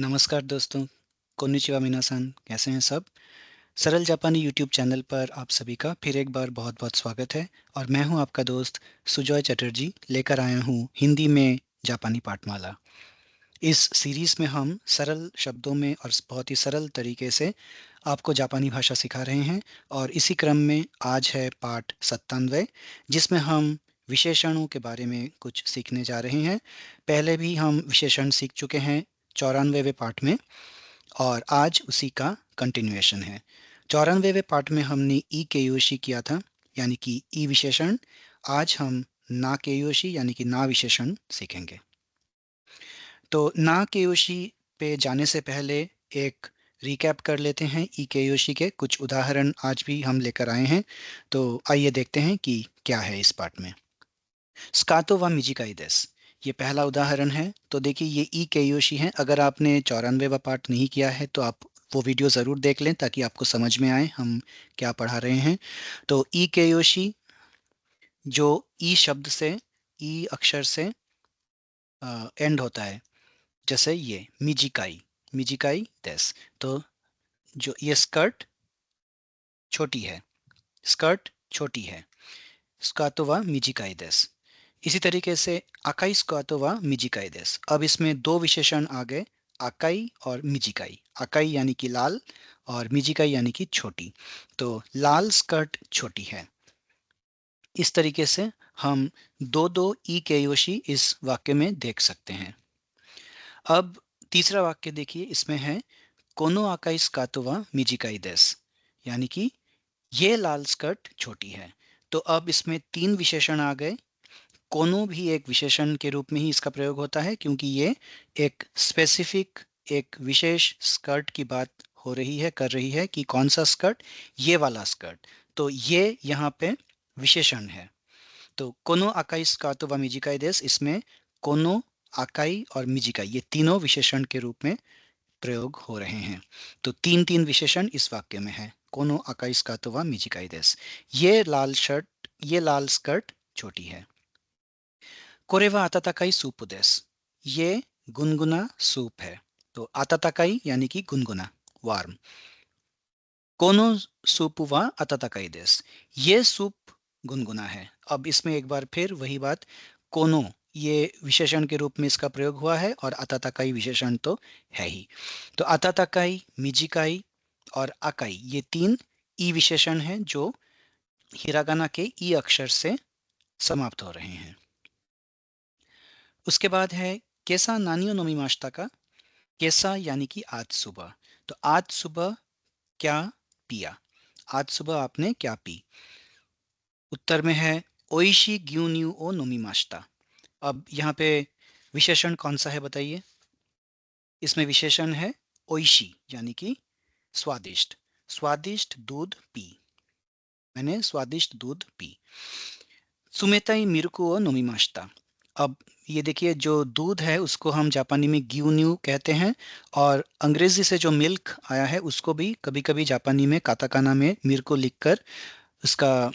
नमस्कार दोस्तों, कोन्निचिवा मिनासान, कैसे हैं सब? सरल जापानी यूट्यूब चैनल पर आप सभी का फिर एक बार बहुत-बहुत स्वागत है और मैं हूं आपका दोस्त सुजॉय चटर्जी लेकर आया हूं हिंदी में जापानी पाठमाला। इस सीरीज़ में हम सरल शब्दों में और बहुत ही सरल तरीके से आपको जापानी भाषा सिखा रहे हैं और इसी क्रम में आज है पाठ 97 जिसमें हम विशेषणों के बारे में कुछ सीखने जा रहे हैं। पहले भी हम विशेषण सीख चुके हैं 94वें पाठ में और आज उसी का कंटिन्यूएशन है। 94वें पाठ में हमने ई केयोशी किया था, यानी कि ई विशेषण। आज हम ना केयोशी यानी कि ना विशेषण सीखेंगे। तो ना केयोशी पे जाने से पहले एक रिकैप कर लेते हैं ई केयोशी के कुछ उदाहरण आज भी हम लेकर आए हैं। तो आइए देखते हैं कि क्या है इस पाठ में। स्कातो व मिजिकाई देस, ये पहला उदाहरण है। तो देखिए ये ई केयोशी है। अगर आपने 94वां पाठ नहीं किया है तो आप वो वीडियो ज़रूर देख लें ताकि आपको समझ में आए हम क्या पढ़ा रहे हैं। तो ई केयोशी जो ई शब्द से, ई अक्षर से एंड होता है, जैसे ये मिजिकाई, मिजिकाई देस। तो जो ये स्कर्ट छोटी है, स्कर्ट छोटी है, स्कातो व मिजिकाई देस। इसी तरीके से अकाई स्कातो व मिजिकाई देस। अब इसमें दो विशेषण आ गए, अकाई और मिजिकाई। अकाई यानी कि लाल और मिजिकाई यानी कि छोटी। तो लाल स्कर्ट छोटी है। इस तरीके से हम दो दो ई केयोशी इस वाक्य में देख सकते हैं। अब तीसरा वाक्य देखिए, इसमें है कोनो अकाई स्कातो व मिजिकाई देस, यानी कि ये लाल स्कर्ट छोटी है। तो अब इसमें तीन विशेषण आ गए। कोनो भी एक विशेषण के रूप में ही इसका प्रयोग होता है क्योंकि ये एक स्पेसिफिक, एक विशेष स्कर्ट की बात हो रही है, कर रही है कि कौन सा स्कर्ट, ये वाला स्कर्ट। तो ये यहाँ पे विशेषण है। तो कोनो अकाई स्कातो व मिजिकाई देस, इसमें कोनो, अकाई और मिजिकाई ये तीनों विशेषण के रूप में प्रयोग हो रहे हैं। तो तीन तीन विशेषण इस वाक्य में है, कोनो अकाई स्कातो व मिजिकाई देस। ये लाल शर्ट, ये लाल स्कर्ट छोटी है। कोरेवा आताताकाई सूप देस, ये गुनगुना सूप है। तो आताताकाई यानी कि गुनगुना, वार्म। कोनो सूप व आताताकाई देस, ये सूप गुनगुना है। अब इसमें एक बार फिर वही बात, कोनो ये विशेषण के रूप में इसका प्रयोग हुआ है और आताताकाई विशेषण तो है ही। तो आताताकाई, मिजिकाई और अकाई ये तीन ई विशेषण हैं जो हिरागाना के ई अक्षर से समाप्त हो रहे हैं। उसके बाद है केसा नानियो नोमिमाशिता का। केसा यानी कि आज सुबह। तो आज सुबह क्या पिया, आज सुबह आपने क्या पी। उत्तर में है ओइशी ग्यून्यू ओ नोमिमाशिता। अब यहाँ पे विशेषण कौन सा है बताइए। इसमें विशेषण है ओइशी यानी कि स्वादिष्ट, स्वादिष्ट दूध पी, मैंने स्वादिष्ट दूध पी। सुमेताई मिरुकु ओ नोमिमाशिता। अब ये देखिए, जो दूध है उसको हम जापानी में ग्यून्यू कहते हैं और अंग्रेजी से जो मिल्क आया है उसको भी कभी-कभी जापानी में काताकाना में मिर्को लिखकर उसका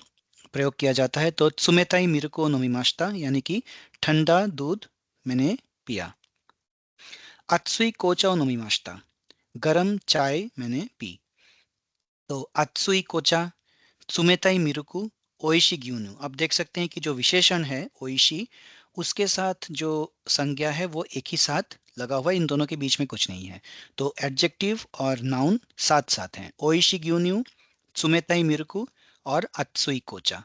प्रयोग किया जाता है। तो सुमेताई मिरुको नोमिमाशिता यानी कि ठंडा दूध मैंने पिया। अत्सुई कोचा ओ नोमिमाशिता, गरम चाय मैंने पी। तो अत्सुई कोचा, सुमेताई मिरुकु, ओइशी ग्यून्यू। अब देख सकते हैं कि जो विशेषण है ओइशी, उसके साथ जो संज्ञा है वो एक ही साथ लगा हुआ है, इन दोनों के बीच में कुछ नहीं है। तो एडजेक्टिव और नाउन साथ साथ हैं, ओइशी ग्यून्यू, सुमेताई मिरुकु और अत्सुई कोचा।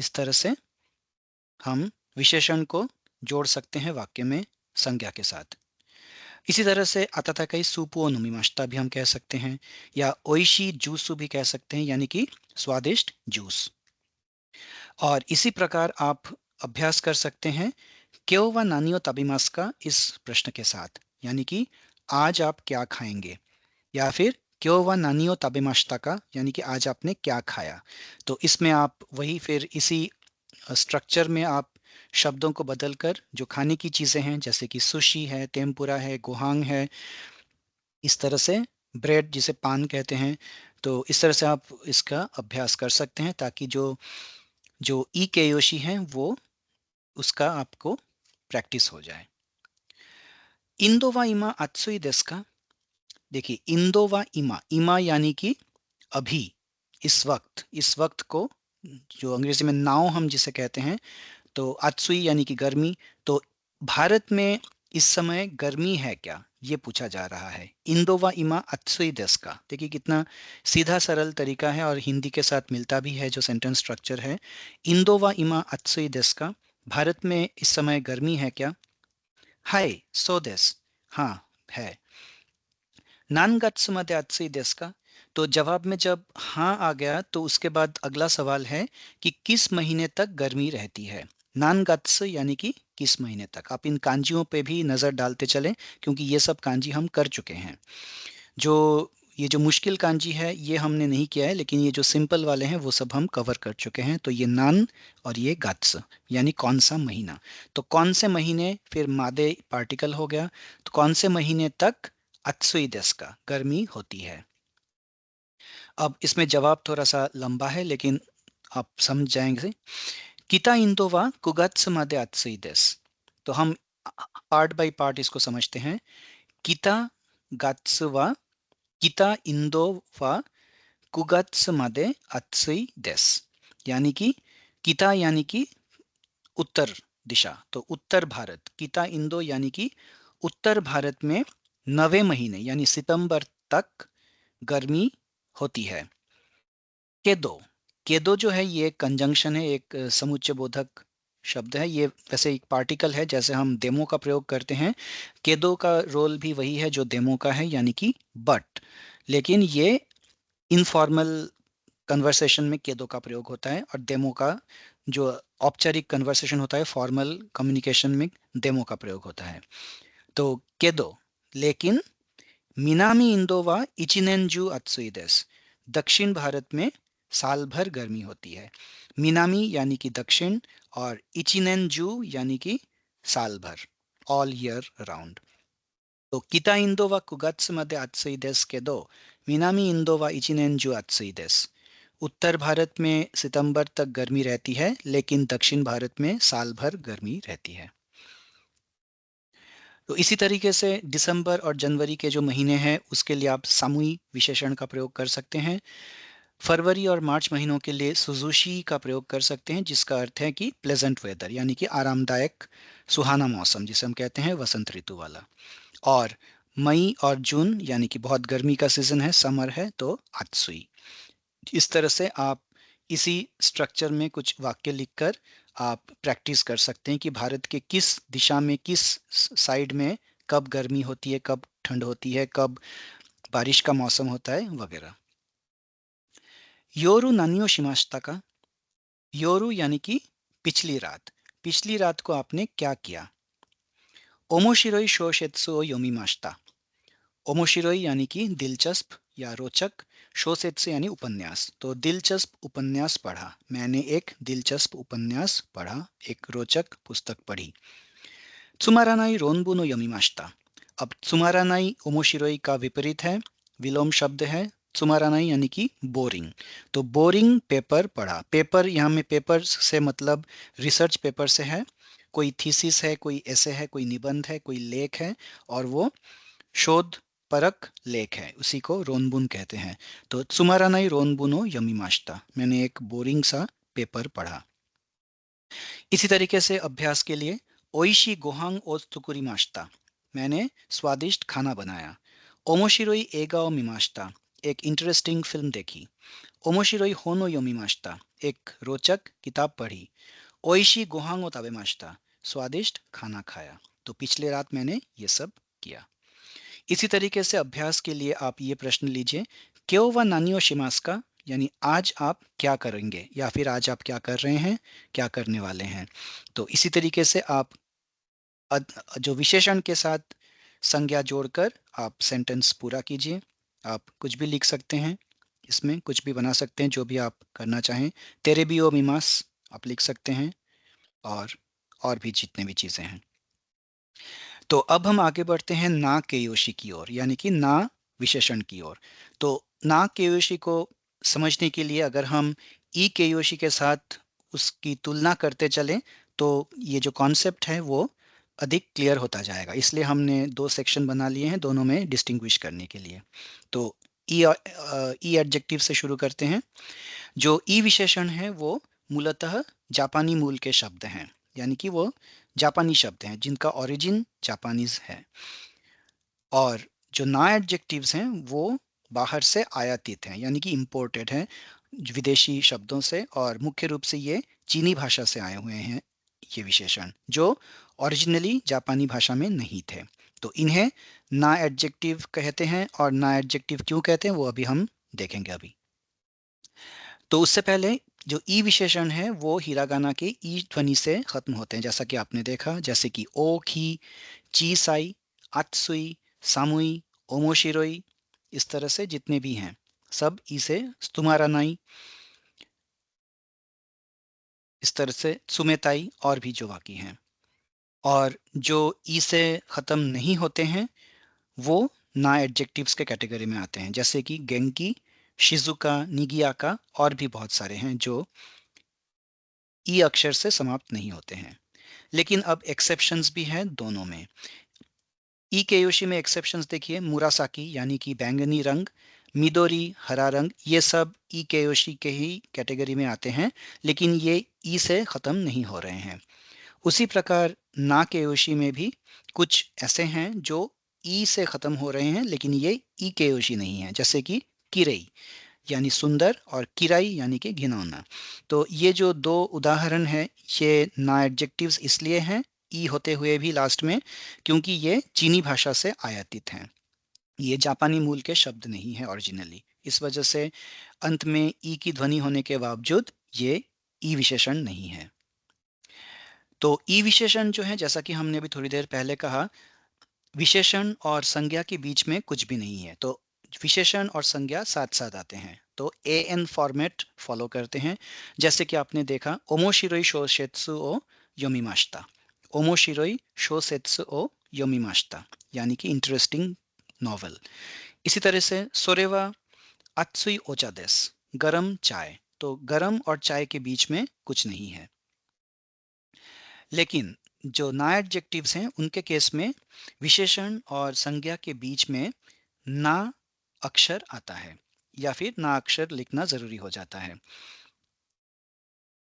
इस तरह से हम विशेषण को जोड़ सकते हैं वाक्य में संज्ञा के साथ। इसी तरह से अताताकाई सूपो नोमिमाशिता भी हम कह सकते हैं या ओइशी जूसु भी कह सकते हैं, यानी कि स्वादिष्ट जूस। और इसी प्रकार आप अभ्यास कर सकते हैं क्यों व नानियो ताबिमास का इस प्रश्न के साथ, यानी कि आज आप क्या खाएंगे, या फिर क्यों व नानियो ताबिमाशिता का यानी कि आज आपने क्या खाया। तो इसमें आप वही फिर इसी स्ट्रक्चर में आप शब्दों को बदलकर जो खाने की चीज़ें हैं जैसे कि सुशी है, टेम्पुरा है, गोहांग है, इस तरह से ब्रेड जिसे पान कहते हैं, तो इस तरह से आप इसका अभ्यास कर सकते हैं ताकि जो जो ई केयोशी हैं वो उसका आपको प्रैक्टिस हो जाए। इंदो वा इमा अत्सुई देसु का, देखिए इंदो व इमा, इमा यानी कि अभी, इस वक्त को, जो अंग्रेजी में नाउ हम जिसे कहते हैं, तो अत्सुई यानी कि गर्मी। तो भारत में इस समय गर्मी है क्या, ये पूछा जा रहा है। इंदो व इमा अत्सुई देश का, देखिए कितना सीधा सरल तरीका है और हिंदी के साथ मिलता भी है जो सेंटेंस स्ट्रक्चर है। इंदो व इमा अत्सुई देश का, भारत में इस समय गर्मी है क्या। हाय सो देश, हाँ है। नान गत्सुमाते अत्सुई देश का, तो जवाब में जब हाँ आ गया तो उसके बाद अगला सवाल है कि किस महीने तक गर्मी रहती है। नान गत्स यानी कि किस महीने तक। आप इन कांजियों पे भी नज़र डालते चलें क्योंकि ये सब कांजी हम कर चुके हैं। जो ये जो मुश्किल कांजी है ये हमने नहीं किया है, लेकिन ये जो सिंपल वाले हैं वो सब हम कवर कर चुके हैं। तो ये नान और ये गत्स यानी कौन सा महीना। तो कौन से महीने, फिर मादे पार्टिकल हो गया, तो कौन से महीने तक अत्सुई देश का गर्मी होती है। अब इसमें जवाब थोड़ा सा लंबा है लेकिन आप समझ जाएंगे। किता इंदोवा कुगत्स मध्य अत्सुई देश। तो हम पार्ट बाय पार्ट इसको समझते हैं। किता गत्सवा, किता इंदोवा कुगत्स मध्य अत्सुई देश, यानी कि किता यानी कि उत्तर दिशा, तो उत्तर भारत। किता इंदो यानी कि उत्तर भारत में 9वें महीने यानी सितंबर तक गर्मी होती है। केदो, केदो जो है ये कंजंक्शन है, एक समुच्चय बोधक शब्द है। ये वैसे एक पार्टिकल है, जैसे हम देमो का प्रयोग करते हैं, केदो का रोल भी वही है जो देमो का है, यानी कि बट। लेकिन ये इनफॉर्मल कन्वर्सेशन में केदो का प्रयोग होता है और देमो का, जो औपचारिक कन्वर्सेशन होता है, फॉर्मल कम्युनिकेशन में देमो का प्रयोग होता है। तो केदो, लेकिन मिनामी इंदो वा इचिनेंजू अत्सुई देश, दक्षिण भारत में साल भर गर्मी होती है। मिनामी यानी कि दक्षिण, और इचिनेंजू यानी कि साल भर, ऑल ईयर राउंड। तो किता इंदो वा कुगत्स मध्य अत्सुई देश के दो, मिनामी इंदो वा इचिनेंजू अत्सुई देश। उत्तर भारत में सितंबर तक गर्मी रहती है लेकिन दक्षिण भारत में साल भर गर्मी रहती है। तो इसी तरीके से दिसंबर और जनवरी के जो महीने हैं उसके लिए आप सामूहिक विशेषण का प्रयोग कर सकते हैं। फरवरी और मार्च महीनों के लिए सुजुशी का प्रयोग कर सकते हैं, जिसका अर्थ है कि प्लेजेंट वेदर, यानी कि आरामदायक सुहाना मौसम, जिसे हम कहते हैं वसंत ऋतु वाला। और मई और जून यानी कि बहुत गर्मी का सीजन है, समर है, तो अत्सुई। इस तरह से आप इसी स्ट्रक्चर में कुछ वाक्य लिखकर आप प्रैक्टिस कर सकते हैं कि भारत के किस दिशा में, किस साइड में कब गर्मी होती है, कब ठंड होती है, कब बारिश का मौसम होता है वगैरह। योरू नानियो शिमाश्ता का, योरू यानी कि पिछली रात। पिछली रात को आपने क्या किया। ओमोशिरोई शोशेत्सु योमिमाश्ता। ओमोशिरोई यानी कि दिलचस्प या रोचक, शोसेत्सु यानी उपन्यास। तो दिलचस्प उपन्यास पढ़ा, मैंने एक दिलचस्प उपन्यास पढ़ा, एक रोचक पुस्तक पढ़ी। त्सुमारानाई रोनबुनो यमिमाश्ता। अब त्सुमारानाई ओमोशिरोई का विपरीत है, विलोम शब्द है। त्सुमारानाई यानी कि बोरिंग, तो बोरिंग पेपर पढ़ा। पेपर यहाँ में पेपर से मतलब रिसर्च पेपर से है, कोई थीसिस है, कोई ऐसे है, कोई निबंध है, कोई लेख है, और वो शोध परक लेख है, उसी को रोनबुन कहते हैं। तो त्सुमारानाई रोनबुनो यमिमाश्ता, मैंने एक बोरिंग सा पेपर पढ़ा। इसी तरीके से अभ्यास के लिए, ओइशी गोहांग ओत्सुकुरी माश्ता, मैंने स्वादिष्ट खाना बनाया। ओमोशिरोई एगा ओ मिमाश्ता, एक इंटरेस्टिंग फिल्म देखी। ओमोशिरोई होनो योमिमाश्ता, एक रोचक किताब पढ़ी। ओइशी गोहांग ओ ताबेमाश्ता, स्वादिष्ट खाना खाया। तो पिछले रात मैंने ये सब किया। इसी तरीके से अभ्यास के लिए आप ये प्रश्न लीजिए, क्यो व नानियो शिमास्का, यानी आज आप क्या करेंगे, या फिर आज आप क्या कर रहे हैं, क्या करने वाले हैं। तो इसी तरीके से आप जो विशेषण के साथ संज्ञा जोड़कर आप सेंटेंस पूरा कीजिए। आप कुछ भी लिख सकते हैं, इसमें कुछ भी बना सकते हैं, जो भी आप करना चाहें। तेरे भी ओ मीमास आप लिख सकते हैं, और भी जितने भी चीज़ें हैं। तो अब हम आगे बढ़ते हैं ना केयोशी की ओर, यानी कि ना विशेषण की ओर। तो ना केयोशी को समझने के लिए अगर हम ई केयोशी के साथ उसकी तुलना करते चलें, तो ये जो कॉन्सेप्ट है वो अधिक क्लियर होता जाएगा, इसलिए हमने दो सेक्शन बना लिए हैं दोनों में डिस्टिंग्विश करने के लिए। तो ई ई एडजेक्टिव से शुरू करते हैं। जो ई विशेषण है वो मूलतः जापानी मूल के शब्द हैं, यानी कि वो जापानी शब्द हैं जिनका ओरिजिन जापानीज है। और जो ना एडजेक्टिव्स हैं वो बाहर से आयातित हैं, यानी कि इंपोर्टेड हैं विदेशी शब्दों से, और मुख्य रूप से ये चीनी भाषा से आए हुए हैं, ये विशेषण जो ओरिजिनली जापानी भाषा में नहीं थे। तो इन्हें ना एडजेक्टिव कहते हैं, और ना एडजेक्टिव क्यों कहते हैं वो अभी हम देखेंगे अभी। तो उससे पहले जो ई विशेषण है वो हिरागाना के ई ध्वनि से खत्म होते हैं, जैसा कि आपने देखा, जैसे कि ओ की, ची साई, अत्सुई, सामुई, ओमोशिरोई, इस तरह से जितने भी हैं सब ई से, तुम्हारा नाई, इस तरह से सुमेताई, और भी जो बाकी हैं। और जो ई से ख़त्म नहीं होते हैं वो ना एडजेक्टिव्स के कैटेगरी में आते हैं, जैसे कि गेंकी, शिजुका, निगियाका, और भी बहुत सारे हैं जो ई अक्षर से समाप्त नहीं होते हैं। लेकिन अब एक्सेप्शंस भी हैं दोनों में। ई केयोशी में एक्सेप्शंस देखिए, मुरासाकी यानी कि बैंगनी रंग, मिदोरी हरा रंग, ये सब ई केयोशी के ही कैटेगरी में आते हैं, लेकिन ये ई से ख़त्म नहीं हो रहे हैं। उसी प्रकार ना केयोशी में भी कुछ ऐसे हैं जो ई से ख़त्म हो रहे हैं, लेकिन ये ई केयोशी नहीं है, जैसे कि किरई यानी सुंदर, और किराई यानी कि घिनौना। तो ये जो दो उदाहरण हैं ये ना एडजेक्टिव्स इसलिए हैं ई होते हुए भी लास्ट में, क्योंकि ये चीनी भाषा से आयातित हैं, ये जापानी मूल के शब्द नहीं है ओरिजिनली। इस वजह से अंत में ई की ध्वनि होने के बावजूद ये ई विशेषण नहीं है। तो ई विशेषण जो है, जैसा कि हमने अभी थोड़ी देर पहले कहा, विशेषण और संज्ञा के बीच में कुछ भी नहीं है, तो विशेषण और संज्ञा साथ साथ आते हैं, तो ए एन फॉर्मेट फॉलो करते हैं। जैसे कि आपने देखा, ओमोशिरोई शोसेत्सु ओ योमिमाशिता, ओमोशिरोई शोसेत्सु ओ योमिमाशिता, यानी कि इंटरेस्टिंग नॉवल। इसी तरह से सोरेवा अत्सुई ओचा देस, गरम चाय, तो गरम और चाय के बीच में कुछ नहीं है। लेकिन जो ना एडजेक्टिव्स हैं उनके केस में विशेषण और संज्ञा के बीच में ना अक्षर आता है, या फिर ना अक्षर लिखना जरूरी हो जाता है।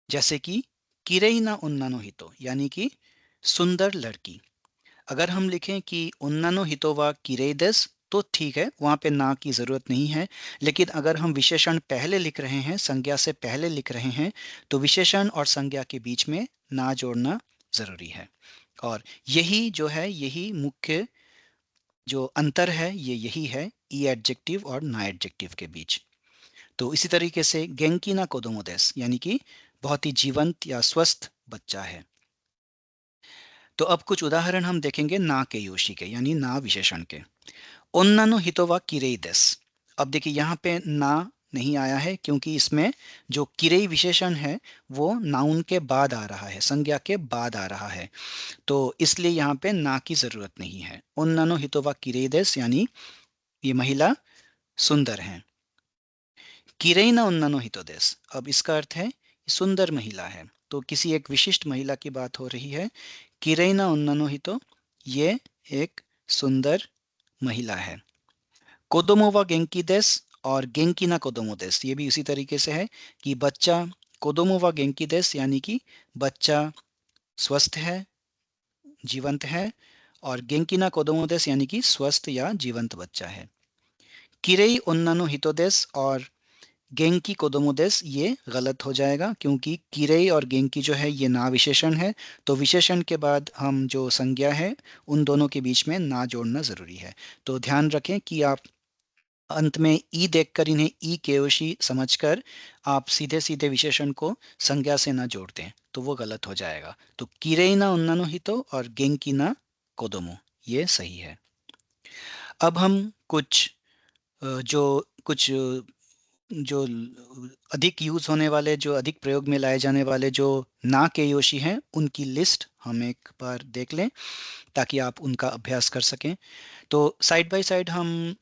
जैसे कि किरेई ना उन्नानो हितो, यानी कि सुंदर लड़की। अगर हम लिखें कि उन्नानो हितो वा किरेई देस, तो ठीक है, वहां पे ना की जरूरत नहीं है। लेकिन अगर हम विशेषण पहले लिख रहे हैं, संज्ञा से पहले लिख रहे हैं, तो विशेषण और संज्ञा के बीच में ना जोड़ना जरूरी है। और यही जो है, यही मुख्य जो अंतर है, ये यही है ई एडजेक्टिव और ना एडजेक्टिव के बीच। तो इसी तरीके से गेंकी ना कोदोमो देस, यानी कि बहुत ही जीवंत या स्वस्थ बच्चा है। तो अब कुछ उदाहरण हम देखेंगे ना के योशी के, यानी ना विशेषण के। ओन्नानो हितो वा किरेई देस। अब देखिए यहाँ पे ना नहीं आया है, क्योंकि इसमें जो किरेई विशेषण है वो नाउन के बाद आ रहा है, संज्ञा के बाद आ रहा है, तो इसलिए यहाँ पे ना की जरूरत नहीं है। ओन्नानो हितो वा किरेई देस, यानी ये महिला सुंदर है। किरेई ना ओन्नानो हितो देस, अब इसका अर्थ है सुंदर महिला है, तो किसी एक विशिष्ट महिला की बात हो रही है। किरेई ना ओन्नानो हितो, ये एक सुंदर महिला है। कोदोमो वा गेंकी देस और गेंकी ना कोदोमो देस, ये भी उसी तरीके से है कि बच्चा कोदोमो वा गेंकी देस, यानी कि बच्चा स्वस्थ है, जीवंत है, और गेंकी ना कोदोमो देस यानी कि स्वस्थ या जीवंत बच्चा है। किरेई ओन्नानो हितो देस और गेंकी कोदोमो देस ये गलत हो जाएगा, क्योंकि किरेई और गेंकी जो है ये ना विशेषण है, तो विशेषण के बाद हम जो संज्ञा है उन दोनों के बीच में ना जोड़ना जरूरी है। तो ध्यान रखें कि आप अंत में ई देखकर इन्हें ई केयोशी समझकर आप सीधे सीधे विशेषण को संज्ञा से ना जोड़ते हैं, तो वो गलत हो जाएगा। तो किरेई ना उन्नानो हितो और गेंकी ना कोदोमो, ये सही है। अब हम कुछ जो कुछ जो अधिक यूज होने वाले, जो अधिक प्रयोग में लाए जाने वाले जो ना केयोशी हैं उनकी लिस्ट हम एक बार देख लें, ताकि आप उनका अभ्यास कर सकें। तो साइड बाय साइड हम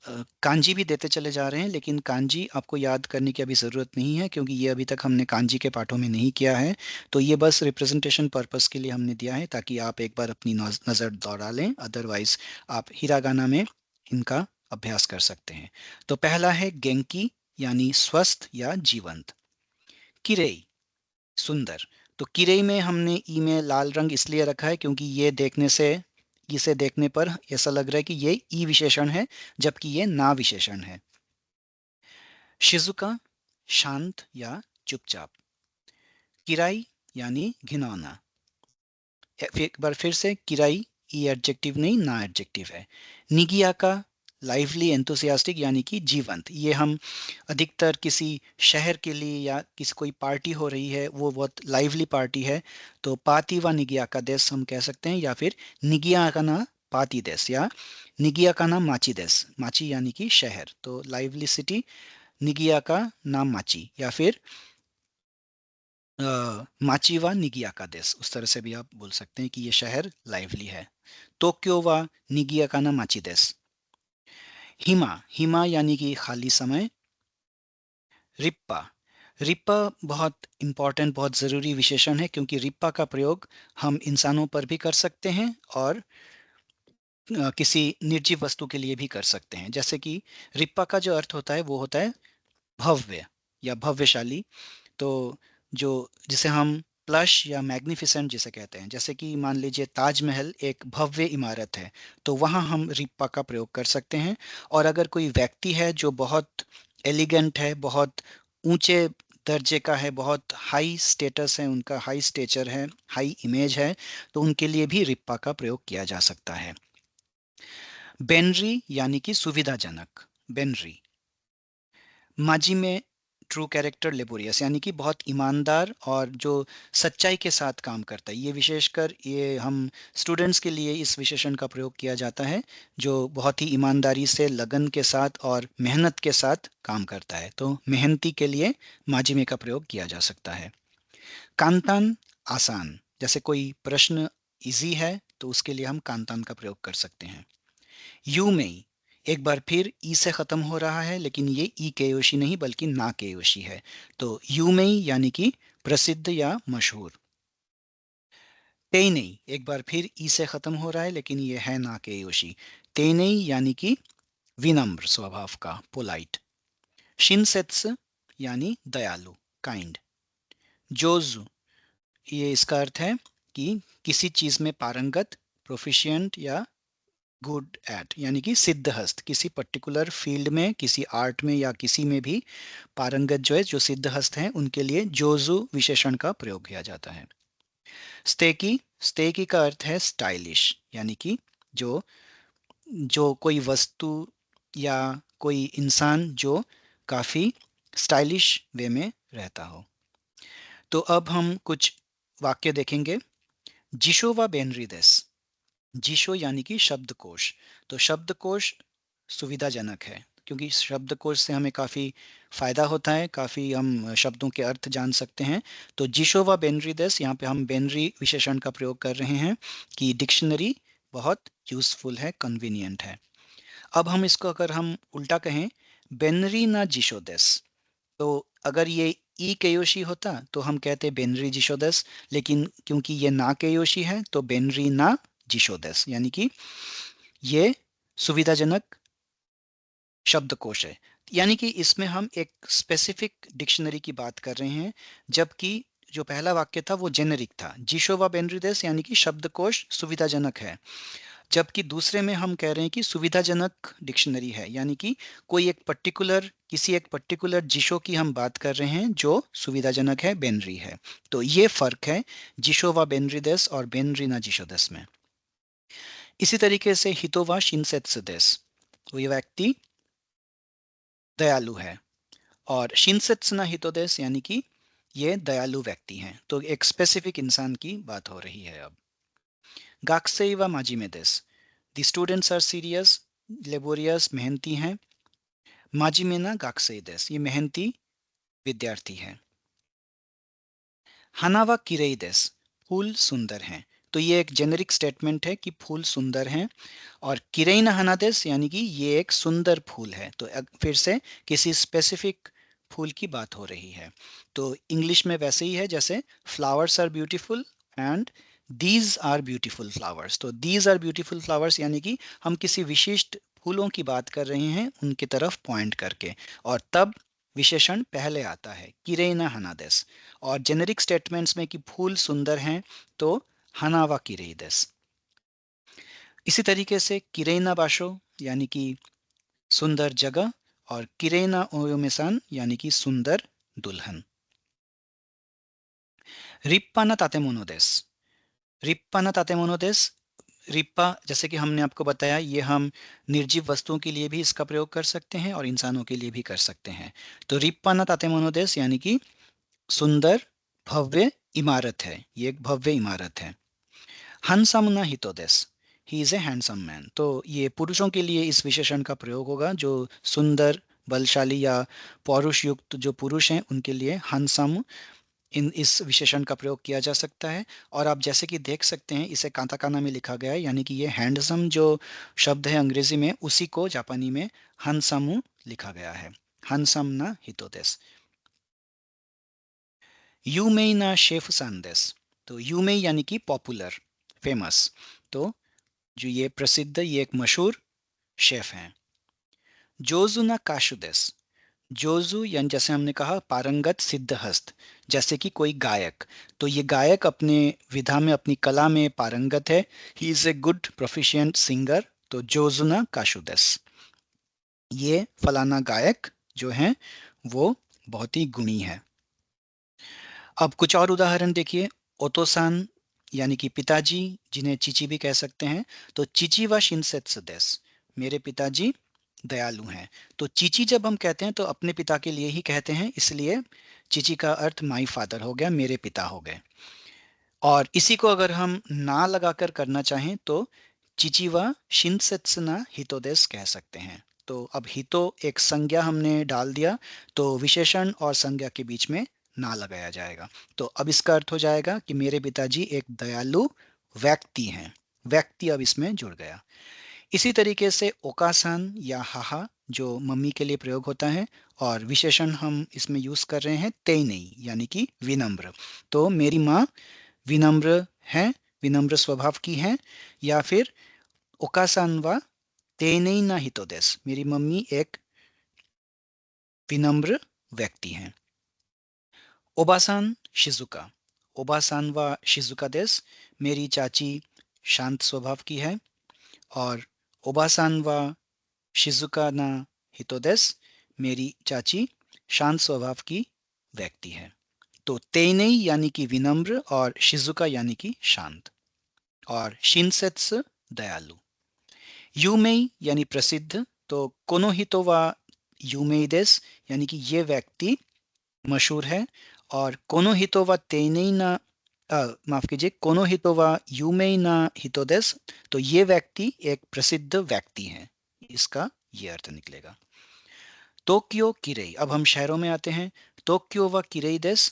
कांजी भी देते चले जा रहे हैं, लेकिन कांजी आपको याद करने की अभी ज़रूरत नहीं है क्योंकि ये अभी तक हमने कांजी के पाठों में नहीं किया है। तो ये बस रिप्रेजेंटेशन पर्पस के लिए हमने दिया है ताकि आप एक बार अपनी नज़र दौड़ा लें, अदरवाइज आप हिरागाना में इनका अभ्यास कर सकते हैं। तो पहला है गेंकी, यानी स्वस्थ या जीवंत। किरेई, सुंदर। तो किरेई में हमने ई में लाल रंग इसलिए रखा है क्योंकि ये देखने से, इसे देखने पर ऐसा लग रहा है कि ये ई विशेषण है, जबकि ये ना विशेषण है। शिजुका, शांत या चुपचाप। किराई यानी घिनौना। एक बार फिर से किराई ई एडजेक्टिव नहीं, ना एडजेक्टिव है। निगियाका, लाइवली एंथुसियास्टिक यानी कि जीवंत। ये हम अधिकतर किसी शहर के लिए या किसी कोई पार्टी हो रही है, वो बहुत लाइवली पार्टी है, तो पाती व निगियाका देश हम कह सकते हैं, या फिर निगियाकाना पाती देश, या निगियाकाना माची देश। माची यानी कि शहर, तो लाइवली सिटी, निगियाका नाम माची, या फिर माची व निगियाका देश, उस तरह से भी आप बोल सकते हैं कि ये शहर लाइवली है। टोक्यो व निगियाका ना माची देश। हिमा, हिमा यानी कि खाली समय। रिप्पा, रिप्पा बहुत इंपॉर्टेंट, बहुत ज़रूरी विशेषण है क्योंकि रिप्पा का प्रयोग हम इंसानों पर भी कर सकते हैं और किसी निर्जीव वस्तु के लिए भी कर सकते हैं। जैसे कि रिप्पा का जो अर्थ होता है वो होता है भव्य या भव्यशाली। तो जो जिसे हम प्लश या मैग्निफिसेंट जिसे कहते हैं, जैसे कि मान लीजिए ताजमहल एक भव्य इमारत है, तो वहाँ हम रिप्पा का प्रयोग कर सकते हैं। और अगर कोई व्यक्ति है जो बहुत एलिगेंट है, बहुत ऊंचे दर्जे का है, बहुत हाई स्टेटस है, उनका हाई स्टेचर है, हाई इमेज है, तो उनके लिए भी रिप्पा का प्रयोग किया जा सकता है। बेनरी यानी कि सुविधाजनक। बेनरी। माजी में ट्रू कैरेक्टर लेबोरियस यानी कि बहुत ईमानदार और जो सच्चाई के साथ काम करता है। ये विशेषकर ये हम स्टूडेंट्स के लिए इस विशेषण का प्रयोग किया जाता है, जो बहुत ही ईमानदारी से, लगन के साथ और मेहनत के साथ काम करता है। तो मेहनती के लिए माजिमे का प्रयोग किया जा सकता है। कांतान, आसान। जैसे कोई प्रश्न इजी है तो उसके लिए हम कांतान का प्रयोग कर सकते हैं। यू में, एक बार फिर ई से खत्म हो रहा है, लेकिन ये ई केयोशी नहीं बल्कि ना केयोशी है। तो यू में यानी कि प्रसिद्ध या मशहूर। तेनई, एक बार फिर ई से खत्म हो रहा है लेकिन ये है ना केयोशी। तेनई यानी कि विनम्र स्वभाव का, पोलाइट। शिनसेत्स यानी दयालु, काइंड। जोजु, ये इसका अर्थ है कि किसी चीज में पारंगत, प्रोफिशिएंट या गुड एट, यानी कि सिद्धहस्त। किसी पर्टिकुलर फील्ड में, किसी आर्ट में या किसी में भी पारंगत जो है, जो सिद्धहस्त हैं, उनके लिए जोजु विशेषण का प्रयोग किया जाता है। स्तेकी, स्तेकी का अर्थ है स्टाइलिश, यानी कि जो जो कोई वस्तु या कोई इंसान जो काफी स्टाइलिश वे में रहता हो। तो अब हम कुछ वाक्य देखेंगे। जिशो व बेनरी देस। जीशो यानी कि शब्दकोश। तो शब्दकोश सुविधाजनक है क्योंकि शब्दकोश से हमें काफ़ी फ़ायदा होता है, काफ़ी हम शब्दों के अर्थ जान सकते हैं। तो जिशो व बेनरी दस, यहाँ पे हम बेनरी विशेषण का प्रयोग कर रहे हैं कि डिक्शनरी बहुत यूज़फुल है, कन्वीनियंट है। अब हम इसको अगर हम उल्टा कहें, बेनरी ना जिशो दस, तो अगर ये ई केयोशी होता तो हम कहते बेनरी जिशोदस, लेकिन क्योंकि ये ना केयोशी है तो बेनरी ना जिशोदस, यानी कि ये सुविधाजनक शब्दकोश है। यानी कि इसमें हम एक स्पेसिफिक डिक्शनरी की बात कर रहे हैं, जबकि जो पहला वाक्य था वो जेनेरिक था, जिशो व बेनरिदेस, यानी कि शब्दकोश सुविधाजनक है। जबकि दूसरे में हम कह रहे हैं कि सुविधाजनक डिक्शनरी है, यानी कि कोई एक पर्टिकुलर, किसी एक पर्टिकुलर जिशो की हम बात कर रहे हैं जो सुविधाजनक है, बेनरी है। तो ये फर्क है जिशो व बेनरिदेस और बेनरी ना जिशोदस में। इसी तरीके से हितो व शिनसेत्सुदेस, वो ये व्यक्ति दयालु है। और शिनसेत्सुना हितोदेस यानी कि ये दयालु व्यक्ति हैं। तो एक स्पेसिफिक इंसान की बात हो रही है अब। गाक्सेई व माजिमेदेस, the students are serious, laborious, मेहनती हैं। माजिमेना गाक्सेई देस, ये मेहनती विद्यार्थी है। हनावा किरेई देस, फूल सुंदर हैं। तो ये एक जेनेरिक स्टेटमेंट है कि फूल सुंदर हैं। और किरेना हनादेस यानी कि ये एक सुंदर फूल है। तो फिर से किसी स्पेसिफिक फूल की बात हो रही है। तो इंग्लिश में वैसे ही है जैसे flowers are beautiful and these are beautiful flowers. तो दीज आर ब्यूटीफुल फ्लावर्स यानी कि हम किसी विशिष्ट फूलों की बात कर रहे हैं उनकी तरफ पॉइंट करके, और तब विशेषण पहले आता है किरेना हनादेस। और जेनेरिक स्टेटमेंट्स में कि फूल सुंदर हैं तो हनावा किरेइदेस। इसी तरीके से किरेना बाशो यानी कि सुंदर जगह, और किरेना ओयोमेसान यानी कि सुंदर दुल्हन। रिप्पाना तातेमोनो देस। रिप्पाना तातेमोनो देस। रिप्पा जैसे कि हमने आपको बताया, ये हम निर्जीव वस्तुओं के लिए भी इसका प्रयोग कर सकते हैं और इंसानों के लिए भी कर सकते हैं। तो रिप्पाना तातेमोनो देस यानी कि सुंदर भव्य इमारत है, ये एक भव्य इमारत है। हनसम ना हितोदेस, he is a handsome man. तो ये पुरुषों के लिए इस विशेषण का प्रयोग होगा, जो सुंदर बलशाली या पौरुष युक्त जो पुरुष हैं उनके लिए हनसम इन इस विशेषण का प्रयोग किया जा सकता है। और आप जैसे कि देख सकते हैं इसे काताकाना में लिखा गया है, यानी कि ये हैंडसम जो शब्द है अंग्रेजी में उसी को जापानी में हनसमु लिखा गया है। हनसम ना हितोदेस। यूमेई ना शेफ सांदेस। तो यूमेई यानी कि पॉपुलर, फेमस। तो जो ये प्रसिद्ध, ये एक मशहूर शेफ हैं। जोजू ना काशुदेस। जोजू यानी जैसे हमने कहा पारंगत सिद्धहस्त, जैसे कि कोई गायक। तो ये गायक अपने विधा में अपनी कला में पारंगत है। ही is a good proficient singer. तो जोजुना काशुदेस, ये फलाना गायक जो है वो बहुत ही गुणी है। अब कुछ और उदाहरण देखिए। ओतोसान यानी कि पिताजी, जिन्हें चीची भी कह सकते हैं। तो चीची व शिनसेत्सु देस, मेरे पिताजी दयालु हैं। तो चीची जब हम कहते हैं तो अपने पिता के लिए ही कहते हैं, इसलिए चीची का अर्थ माई फादर हो गया, मेरे पिता हो गए। और इसी को अगर हम ना लगाकर करना चाहें तो चीची व शिनसेत्सुना हितोदेस कह सकते हैं। तो अब हितो एक संज्ञा हमने डाल दिया, तो विशेषण और संज्ञा के बीच में ना लगाया जाएगा। तो अब इसका अर्थ हो जाएगा कि मेरे पिताजी एक दयालु व्यक्ति हैं। व्यक्ति अब इसमें जुड़ गया। इसी तरीके से ओकासान या हाहा जो मम्मी के लिए प्रयोग होता है, और विशेषण हम इसमें यूज कर रहे हैं तेई यानी कि विनम्र। तो मेरी माँ विनम्र हैं, विनम्र स्वभाव की हैं। या फिर ओकासान वा तेनेई ना हितोदेस, मेरी मम्मी एक विनम्र व्यक्ति हैं। ओबासान शिजुका। ओबासान वा शिजुका देस, मेरी चाची शांत स्वभाव की है। और ओबासान वा शिजुका ना हितोदेस, मेरी चाची शांत स्वभाव की व्यक्ति है। तो तेनेई यानी कि विनम्र और शिजुका यानी कि शांत, और शिनसेत्स दयालु। यूमेई यानी प्रसिद्ध। तो कोनोहितो वा यूमेई देस, यानी कि ये व्यक्ति मशहूर है। और कोनोहितो वा तेनेई ना माफ कीजिए, कोनोहितो वा यूमेई ना हितो देस, तो ये व्यक्ति एक प्रसिद्ध व्यक्ति है, इसका ये अर्थ निकलेगा। टोक्यो किरेई। अब हम शहरों में आते हैं। टोक्यो व किरेई देस,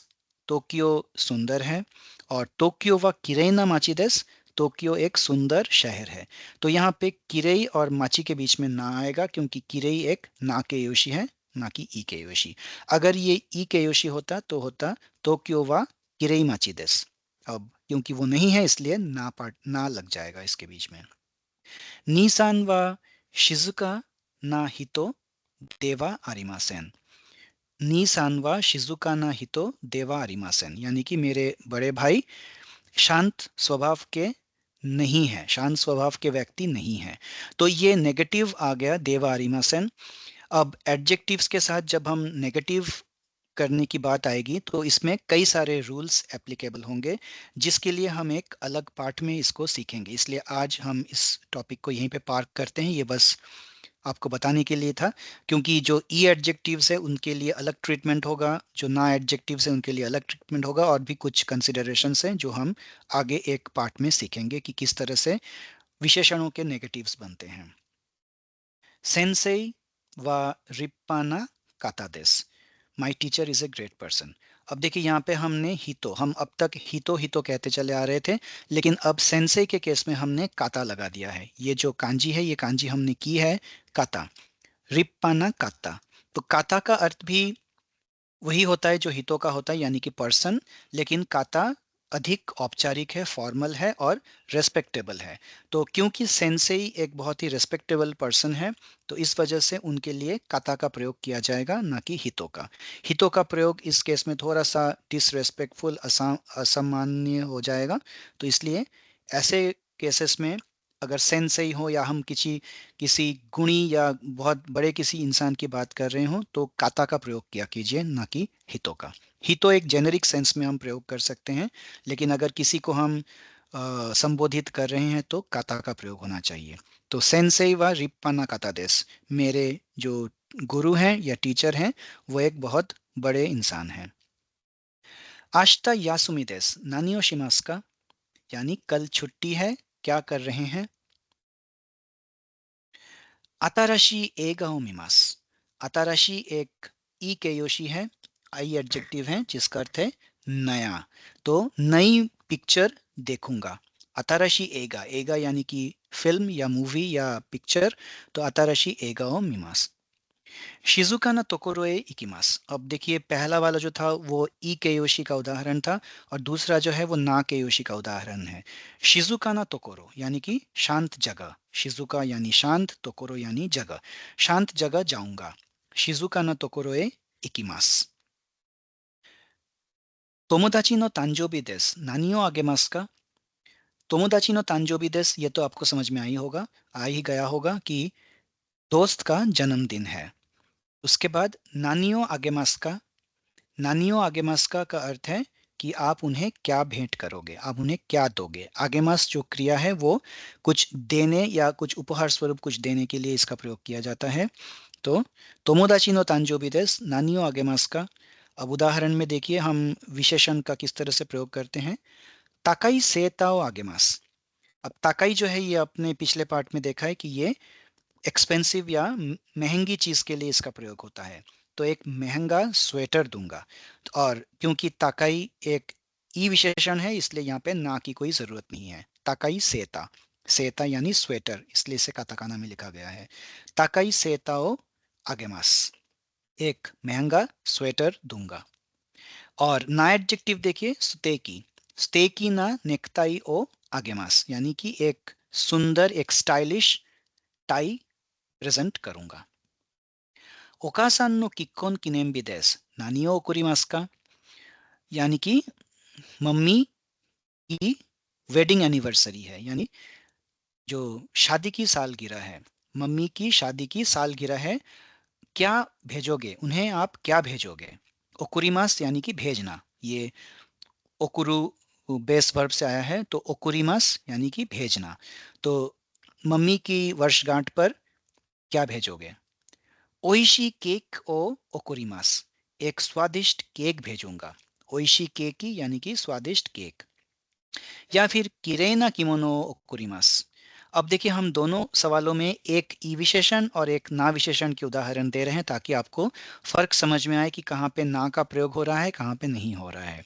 टोक्यो सुंदर है। और टोक्यो व किरेई ना माची देस, टोक्यो एक सुंदर शहर है। तो यहाँ पे किरेई और माची के बीच में ना आएगा, क्योंकि किरेई एक ना के योशी है, ना कि ई के योशी। अगर ये ई के योशी होता तो होता टोक्यो व किरेई माची देस। अब क्योंकि वो नहीं है इसलिए ना पार्ट ना लग जाएगा इसके बीच में। नीसान व शिजुका ना हितो देवा आरिमासेन। नीसान व शिजुका ना हितो देवा आरिमासेन, यानी कि मेरे बड़े भाई शांत स्वभाव के नहीं है, शांत स्वभाव के व्यक्ति नहीं है। तो ये नेगेटिव आ गया देवा आरिमासेन। अब एडजेक्टिव्स के साथ जब हम नेगेटिव करने की बात आएगी तो इसमें कई सारे रूल्स एप्लीकेबल होंगे, जिसके लिए हम एक अलग पार्ट में इसको सीखेंगे। इसलिए आज हम इस टॉपिक को यहीं पे पार्क करते हैं। ये बस आपको बताने के लिए था, क्योंकि जो ई एडजेक्टिव्स है उनके लिए अलग ट्रीटमेंट होगा, जो ना एडजेक्टिव्स है उनके लिए अलग ट्रीटमेंट होगा, और भी कुछ कंसिडरेशंस हैं जो हम आगे एक पार्ट में सीखेंगे कि किस तरह से विशेषणों के नेगेटिव्स बनते हैं। सेंसेई व रिप्पाना कातादेस, my teacher is a great person. अब देखिए यहाँ पे हमने हितो, हम अब तक हितो हितो कहते चले आ रहे थे, लेकिन अब सेंसेई के केस में हमने काता लगा दिया है। ये जो कांजी है, ये कांजी हमने की है काता, रिप्पाना काता। तो काता का अर्थ भी वही होता है जो हितो का होता है, यानी कि पर्सन, लेकिन काता अधिक औपचारिक है, फॉर्मल है और रेस्पेक्टेबल है। तो क्योंकि सेंसेई एक बहुत ही रेस्पेक्टेबल पर्सन है, तो इस वजह से उनके लिए काता का प्रयोग किया जाएगा, ना कि हितो का। हितो का प्रयोग इस केस में थोड़ा सा डिसरेस्पेक्टफुल, असामान्य हो जाएगा। तो इसलिए ऐसे केसेस में अगर सेंसेई हो या हम किसी किसी गुणी या बहुत बड़े किसी इंसान की बात कर रहे हो, तो काता का प्रयोग किया कीजिए, ना कि हितो का। हितो एक जेनरिक सेंस में हम प्रयोग कर सकते हैं, लेकिन अगर किसी को हम संबोधित कर रहे हैं तो काता का प्रयोग होना चाहिए। तो सेंसेई व रिप्पाना काता देस, मेरे जो गुरु हैं या टीचर हैं, वो एक बहुत बड़े इंसान हैं। आश्ता यासुमी देस नानी ओ शिमास का, यानी कल छुट्टी है, क्या कर रहे हैं। आताराशी एगा ओ मिमास, आताराशी एक ई केयोशी है, आई एडजेक्टिव है जिसका अर्थ है नया। तो नई पिक्चर देखूंगा। आताराशी एगा, एगा यानी कि फिल्म या मूवी या पिक्चर, तो आताराशी एगा ओ मिमास। शिजुका ना तोकोरोए इकिमास। अब देखिए पहला वाला जो था वो ई केयोशी का उदाहरण था, और दूसरा जो है वो ना केयोशी का उदाहरण है। शिजुका ना तोकोरो यानी कि शांत जगह, शिजुका यानी शांत, तोकोरो यानी जगह, शांत जगह जाऊंगा। शिजुका ना तोकोरोए इकिमास। तोमोदाची नो तांजोबी देस नानी ओ आगेमास का। तोमोदाची नो तांजोबी देस, ये तो आपको समझ में आई होगा, आ ही गया होगा कि दोस्त का जन्मदिन है। उसके बाद नानियो आगेमास का, नानियो आगेमास्का का अर्थ है कि आप उन्हें क्या भेंट करोगे, आप उन्हें क्या दोगे। आगेमास जो क्रिया है वो कुछ देने या कुछ उपहार स्वरूप कुछ देने के लिए इसका प्रयोग किया जाता है। तो तोमोदाची नो तांजोबी देस नानियो आगेमास्का। अब उदाहरण में देखिए हम विशेषण का किस तरह से प्रयोग करते हैं। ताकाई सेताओ आगेमास। अब ताकाई जो है ये अपने पिछले पार्ट में देखा है कि ये एक्सपेंसिव या महंगी चीज के लिए इसका प्रयोग होता है। तो एक महंगा स्वेटर दूंगा। और क्योंकि ताकाई एक ई विशेषण है, इसलिए यहाँ पे ना की कोई जरूरत नहीं है। ताकाई सेता, सेता यानी स्वेटर, इसलिए इसे काताकाना में लिखा गया है। ताकाई सेताओ आगेमास, एक महंगा स्वेटर दूंगा। और ना एडजेक्टिव देखिए, स्तेकी, स्तेकी ना नेकताई ओ आगेमास, यानी कि एक सुंदर, एक स्टाइलिश टाई प्रेजेंट करूंगा। ओकासान नो किक्कोन किनेम्बी देस नानी ओ ओकुरिमास का, यानी कि मम्मी की वेडिंग एनिवर्सरी है, यानी जो शादी की सालगिरह है, मम्मी की शादी की सालगिरह है, क्या भेजोगे उन्हें, आप क्या भेजोगे। ओकुरिमास यानी कि भेजना, ये ओकुरु बेस वर्ब से आया है, तो ओकुरिमास यानी कि भेजना। तो मम्मी की वर्षगांठ पर क्या भेजोगे। ओइशी केक ओ ओकुरिमास, एक स्वादिष्ट केक भेजूंगा। ओइशी केकी यानी कि स्वादिष्ट केक। या फिर किरेना किमोनो ओकुरिमास। अब देखिए हम दोनों सवालों में एक ई विशेषण और एक ना विशेषण के उदाहरण दे रहे हैं, ताकि आपको फर्क समझ में आए कि कहाँ पे ना का प्रयोग हो रहा है, कहाँ पे नहीं हो रहा है।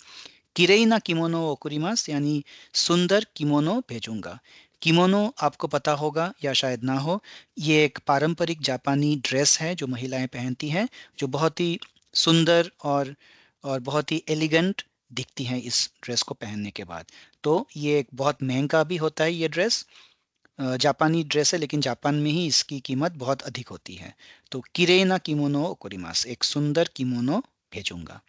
किरेना किमोनो ओकुरिमास यानी सुंदर किमोनो भेजूंगा। किमोनो आपको पता होगा या शायद ना हो, ये एक पारंपरिक जापानी ड्रेस है जो महिलाएं पहनती हैं, जो बहुत ही सुंदर और बहुत ही एलिगेंट दिखती हैं इस ड्रेस को पहनने के बाद। तो ये एक बहुत महंगा भी होता है ये ड्रेस, जापानी ड्रेस है, लेकिन जापान में ही इसकी कीमत बहुत अधिक होती है। तो किरेना किमोनो ओकुरिमास, एक सुंदर किमोनो भेजूंगा।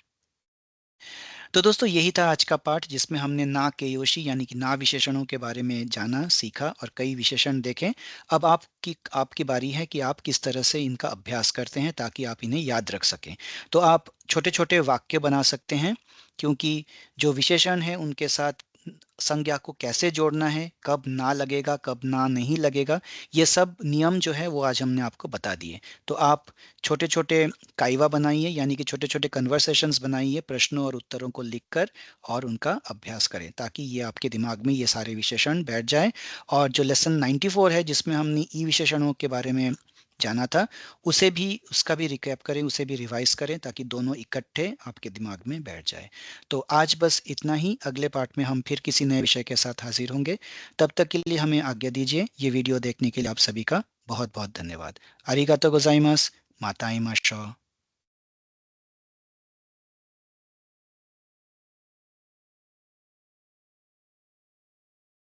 तो दोस्तों यही था आज का पाठ, जिसमें हमने ना केयोशी यानी कि ना विशेषणों के बारे में जाना, सीखा और कई विशेषण देखें। अब आपकी आपकी बारी है कि आप किस तरह से इनका अभ्यास करते हैं, ताकि आप इन्हें याद रख सकें। तो आप छोटे छोटे वाक्य बना सकते हैं, क्योंकि जो विशेषण है उनके साथ संज्ञा को कैसे जोड़ना है, कब ना लगेगा, कब ना नहीं लगेगा, ये सब नियम जो है वो आज हमने आपको बता दिए। तो आप छोटे छोटे काइवा बनाइए, यानी कि छोटे छोटे कन्वर्सेशंस बनाइए प्रश्नों और उत्तरों को लिखकर, और उनका अभ्यास करें, ताकि ये आपके दिमाग में ये सारे विशेषण बैठ जाए। और जो लेसन 94 है, जिसमें हमने ई विशेषणों के बारे में जाना था, उसे भी उसका भी रिकैप करें, उसे भी रिवाइज़ करें ताकि दोनों इकट्ठे आपके दिमाग में बैठ जाए। तो आज बस इतना ही, अगले पार्ट में हम फिर किसी नए विषय के साथ हाज़िर होंगे। तब तक के लिए हमें आज्ञा दीजिए। ये वीडियो देखने के लिए आप सभी का बहुत-बहुत धन्यवाद। आरिगातो गोज़ाइमास। माताई माशो।